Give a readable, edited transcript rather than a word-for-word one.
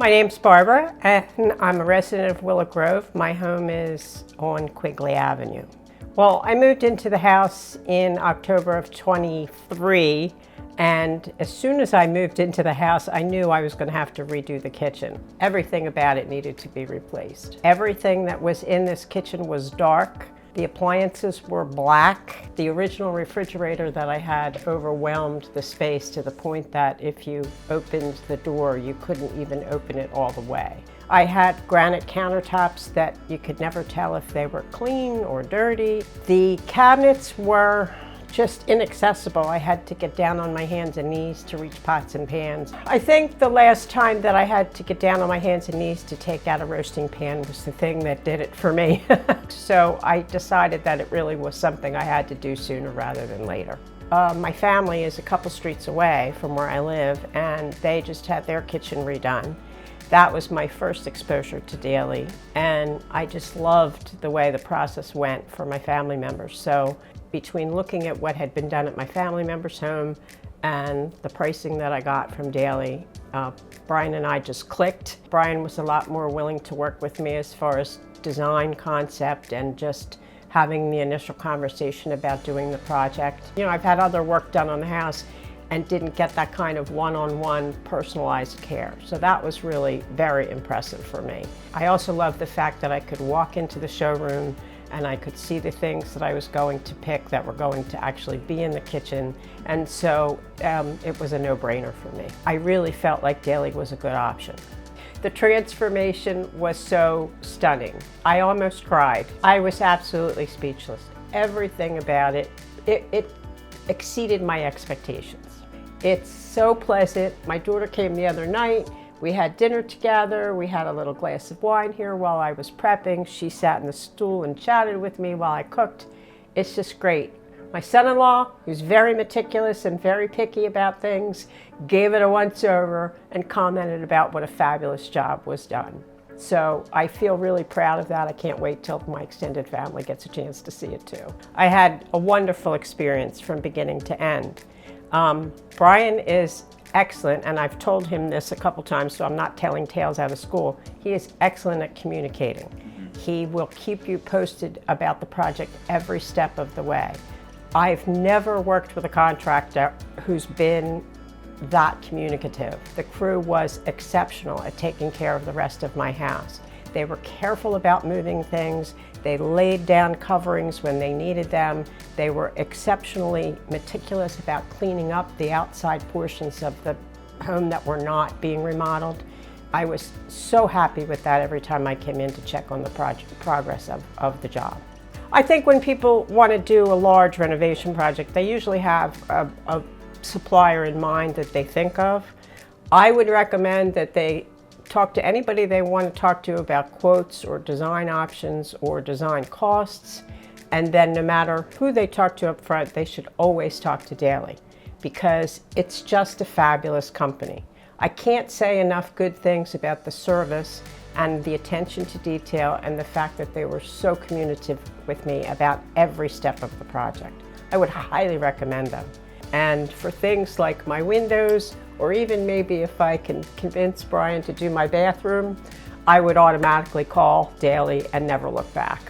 My name's Barbara, and I'm a resident of Willow Grove. My home is on Quigley Avenue. Well, I moved into the house in October of 23, and as soon as I moved into the house, I knew I was going to have to redo the kitchen. Everything about it needed to be replaced. Everything that was in this kitchen was dark. The appliances were black. The original refrigerator that I had overwhelmed the space to the point that if you opened the door, you couldn't even open it all the way. I had granite countertops that you could never tell if they were clean or dirty. The cabinets were just inaccessible. I had to get down on my hands and knees to reach pots and pans. I think the last time that I had to get down on my hands and knees to take out a roasting pan was the thing that did it for me. So I decided that it really was something I had to do sooner rather than later. My family is a couple streets away from where I live, and they just had their kitchen redone. That was my first exposure to Dailey, and I just loved the way the process went for my family members. So between looking at what had been done at my family member's home and the pricing that I got from Dailey, Brian and I just clicked. Brian was a lot more willing to work with me as far as design concept and just having the initial conversation about doing the project. You know, I've had other work done on the house and didn't get that kind of one-on-one personalized care. So that was really very impressive for me. I also love the fact that I could walk into the showroom and I could see the things that I was going to pick that were going to actually be in the kitchen. And so it was a no-brainer for me. I really felt like Dailey was a good option. The transformation was so stunning. I almost cried. I was absolutely speechless. Everything about it, it exceeded my expectations. It's so pleasant. My daughter came the other night. We had dinner together. We had a little glass of wine here while I was prepping. She sat in the stool and chatted with me while I cooked. It's just great. My son-in-law, who's very meticulous and very picky about things, gave it a once-over and commented about what a fabulous job was done. So I feel really proud of that. I can't wait till my extended family gets a chance to see it too. I had a wonderful experience from beginning to end. Brian is excellent, and I've told him this a couple times, so I'm not telling tales out of school. He is excellent at communicating. He will keep you posted about the project every step of the way. I've never worked with a contractor who's been that communicative. The crew was exceptional at taking care of the rest of my house. They were careful about moving things. They laid down coverings when they needed them. They were exceptionally meticulous about cleaning up the outside portions of the home that were not being remodeled. I was so happy with that every time I came in to check on the progress of the job. I think when people want to do a large renovation project, they usually have a supplier in mind that they think of. I would recommend that they talk to anybody they want to talk to about quotes or design options or design costs. And then no matter who they talk to up front, they should always talk to Dailey because it's just a fabulous company. I can't say enough good things about the service and the attention to detail and the fact that they were so communicative with me about every step of the project. I would highly recommend them. And for things like my windows, or even maybe if I can convince Brian to do my bathroom, I would automatically call Dailey and never look back.